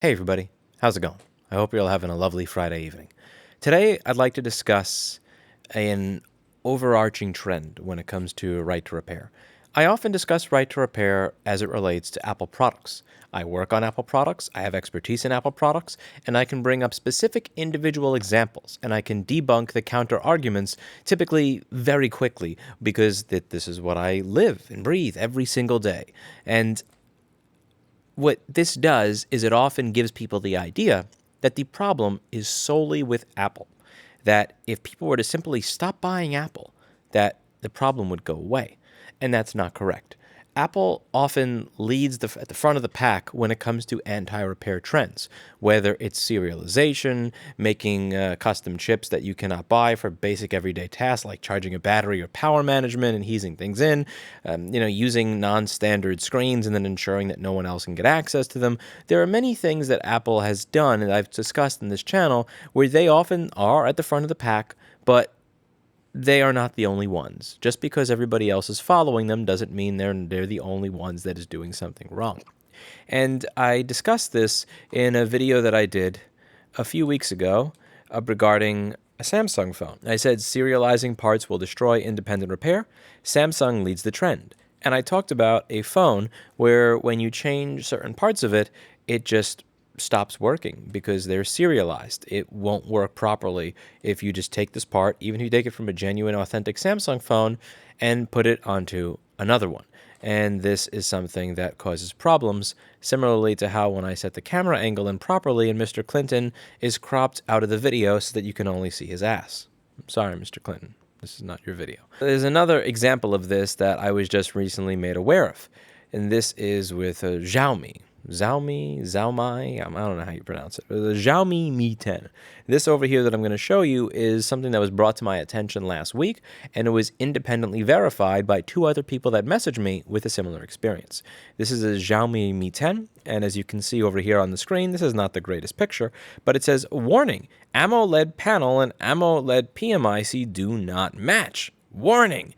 Hey everybody, how's it going? I hope you're all having a lovely Friday evening. Today, I'd like to discuss an overarching trend when it comes to right to repair. I often discuss right to repair as it relates to Apple products. I work on Apple products, I have expertise in Apple products, and I can bring up specific individual examples, and I can debunk the counter arguments typically very quickly because this is what I live and breathe every single day. And what this does is it often gives people the idea that the problem is solely with Apple, that if people were to simply stop buying Apple, that the problem would go away. And that's not correct. Apple often leads at the front of the pack when it comes to anti-repair trends, whether it's serialization, making custom chips that you cannot buy for basic everyday tasks like charging a battery or power management and easing things in, using non-standard screens and then ensuring that no one else can get access to them. There are many things that Apple has done, and I've discussed in this channel, where they often are at the front of the pack, but they are not the only ones. Just because everybody else is following them doesn't mean they're the only ones that is doing something wrong. And I discussed this in a video that I did a few weeks ago regarding a Samsung phone. I said serializing parts will destroy independent repair. Samsung leads the trend. And I talked about a phone where when you change certain parts of it, it just stops working because they're serialized. It won't work properly if you just take this part, even if you take it from a genuine, authentic Samsung phone, and put it onto another one. And this is something that causes problems, similarly to how when I set the camera angle improperly and Mr. Clinton is cropped out of the video so that you can only see his ass. I'm sorry, Mr. Clinton. This is not your video. There's another example of this that I was just recently made aware of, and this is with Xiaomi, I don't know how you pronounce it. The Xiaomi Mi 10. This over here that I'm going to show you is something that was brought to my attention last week, and it was independently verified by two other people that messaged me with a similar experience. This is a Xiaomi Mi 10, and as you can see over here on the screen, this is not the greatest picture, but it says, warning, AMOLED panel and AMOLED PMIC do not match. Warning!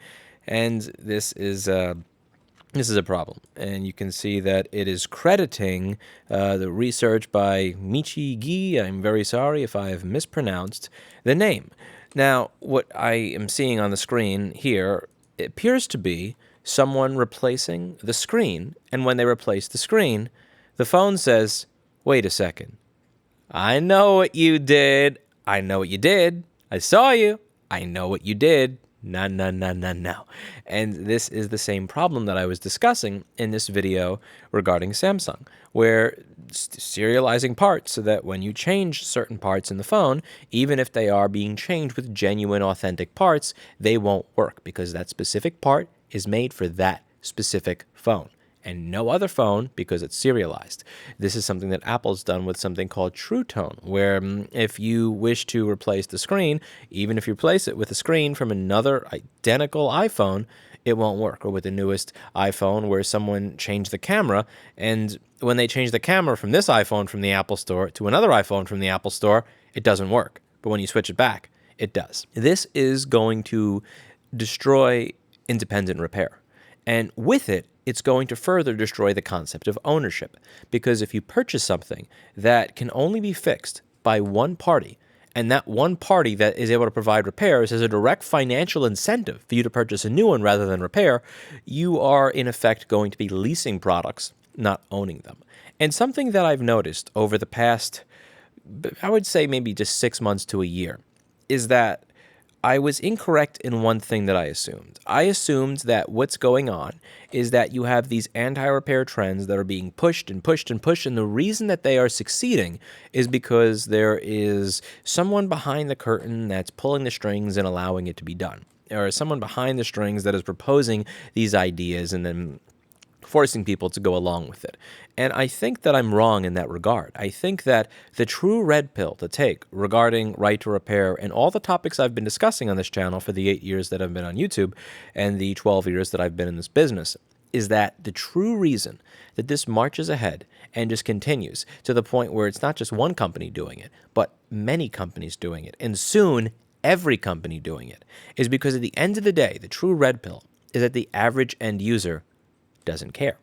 And this is a problem, and you can see that it is crediting the research by Michi Gi. I'm very sorry if I have mispronounced the name. Now, what I am seeing on the screen here appears to be someone replacing the screen, and when they replace the screen, the phone says, wait a second. I know what you did. I know what you did. I saw you. I know what you did. No. And this is the same problem that I was discussing in this video regarding Samsung, where serializing parts so that when you change certain parts in the phone, even if they are being changed with genuine, authentic parts, they won't work because that specific part is made for that specific phone and no other phone because it's serialized. This is something that Apple's done with something called True Tone, where if you wish to replace the screen, even if you replace it with a screen from another identical iPhone, it won't work. Or with the newest iPhone where someone changed the camera, and when they change the camera from this iPhone from the Apple Store to another iPhone from the Apple Store, it doesn't work. But when you switch it back, it does. This is going to destroy independent repair. And with it, it's going to further destroy the concept of ownership. Because if you purchase something that can only be fixed by one party, and that one party that is able to provide repairs has a direct financial incentive for you to purchase a new one rather than repair, you are in effect going to be leasing products, not owning them. And something that I've noticed over the past, I would say maybe just 6 months to a year, is that I was incorrect in one thing that I assumed. I assumed that what's going on is that you have these anti-repair trends that are being pushed, and the reason that they are succeeding is because there is someone behind the curtain that's pulling the strings and allowing it to be done, or someone behind the strings that is proposing these ideas and then forcing people to go along with it. And I think that I'm wrong in that regard. I think that the true red pill to take regarding right to repair and all the topics I've been discussing on this channel for the 8 years that I've been on YouTube and the 12 years that I've been in this business is that the true reason that this marches ahead and just continues to the point where it's not just one company doing it, but many companies doing it, and soon every company doing it, is because at the end of the day, the true red pill is that the average end user doesn't care.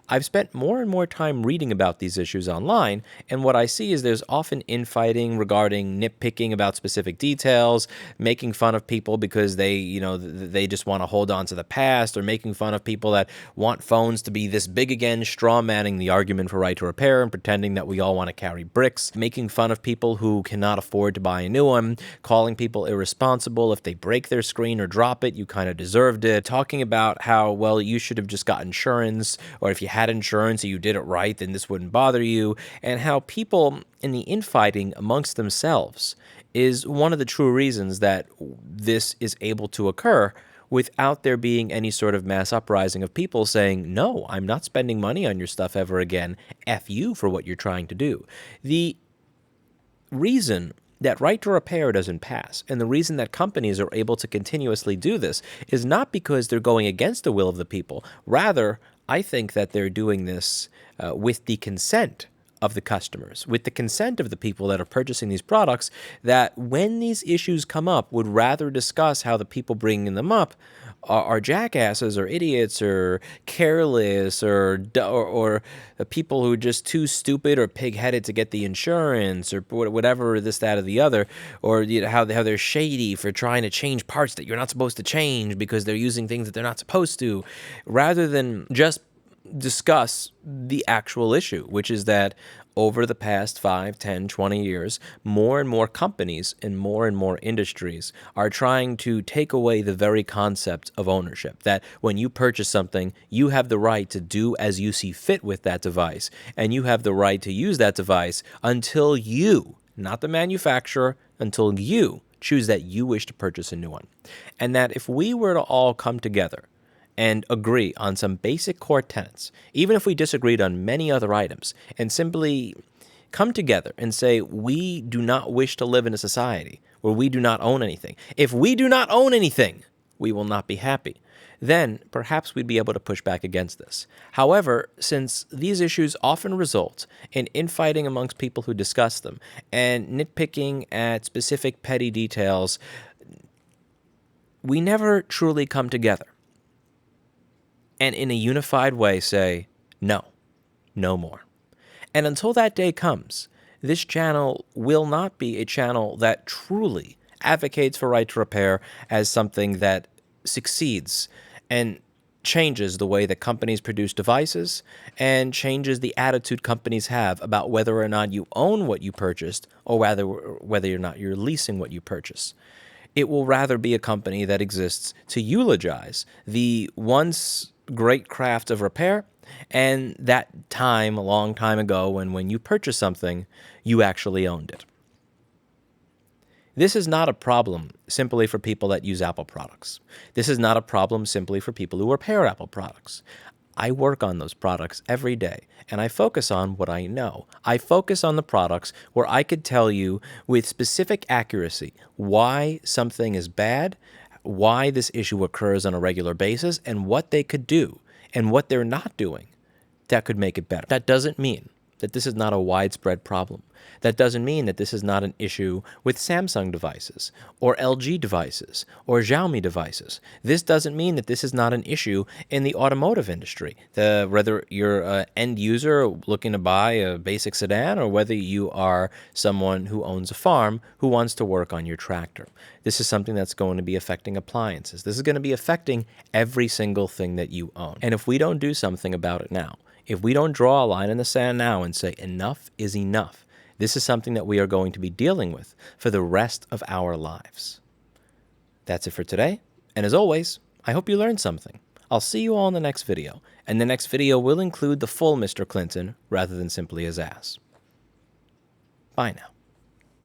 I've spent more and more time reading about these issues online, and what I see is there's often infighting regarding nitpicking about specific details, making fun of people because they just want to hold on to the past, or making fun of people that want phones to be this big again, straw manning the argument for right to repair and pretending that we all want to carry bricks, making fun of people who cannot afford to buy a new one, calling people irresponsible if they break their screen or drop it, you kind of deserved it, talking about how, well, you should have just got insurance, or if you had insurance and you did it right, then this wouldn't bother you, and how people in the infighting amongst themselves is one of the true reasons that this is able to occur without there being any sort of mass uprising of people saying, no, I'm not spending money on your stuff ever again. F you for what you're trying to do. The reason that right to repair doesn't pass, and the reason that companies are able to continuously do this, is not because they're going against the will of the people. Rather, I think that they're doing this with the consent of the customers, with the consent of the people that are purchasing these products, that when these issues come up, would rather discuss how the people bringing them up are jackasses or idiots or careless or people who are just too stupid or pig-headed to get the insurance or whatever, this, that, or the other, or how they're shady for trying to change parts that you're not supposed to change because they're using things that they're not supposed to, rather than just discuss the actual issue, which is that over the past 5, 10, 20 years, more and more companies and more industries are trying to take away the very concept of ownership, that when you purchase something, you have the right to do as you see fit with that device, and you have the right to use that device until you, not the manufacturer, until you choose that you wish to purchase a new one. And that if we were to all come together and agree on some basic core tenets, even if we disagreed on many other items, and simply come together and say, we do not wish to live in a society where we do not own anything. If we do not own anything, we will not be happy. Then perhaps we'd be able to push back against this. However, since these issues often result in infighting amongst people who discuss them and nitpicking at specific petty details, we never truly come together and in a unified way say, no, no more. And until that day comes, this channel will not be a channel that truly advocates for right to repair as something that succeeds and changes the way that companies produce devices and changes the attitude companies have about whether or not you own what you purchased or whether or not you're leasing what you purchase. It will rather be a company that exists to eulogize the once great craft of repair and that time, a long time ago, when you purchased something, you actually owned it. This is not a problem simply for people that use Apple products. This is not a problem simply for people who repair Apple products. I work on those products every day, and I focus on what I know. I focus on the products where I could tell you with specific accuracy why something is bad, why this issue occurs on a regular basis, and what they could do, and what they're not doing that could make it better. That doesn't mean that this is not a widespread problem. That doesn't mean that this is not an issue with Samsung devices, or LG devices, or Xiaomi devices. This doesn't mean that this is not an issue in the automotive industry. Whether you're an end user looking to buy a basic sedan, or whether you are someone who owns a farm who wants to work on your tractor. This is something that's going to be affecting appliances. This is going to be affecting every single thing that you own. And if we don't do something about it now, if we don't draw a line in the sand now and say enough is enough, this is something that we are going to be dealing with for the rest of our lives. That's it for today. And as always, I hope you learned something. I'll see you all in the next video. And the next video will include the full Mr. Clinton rather than simply his ass. Bye now.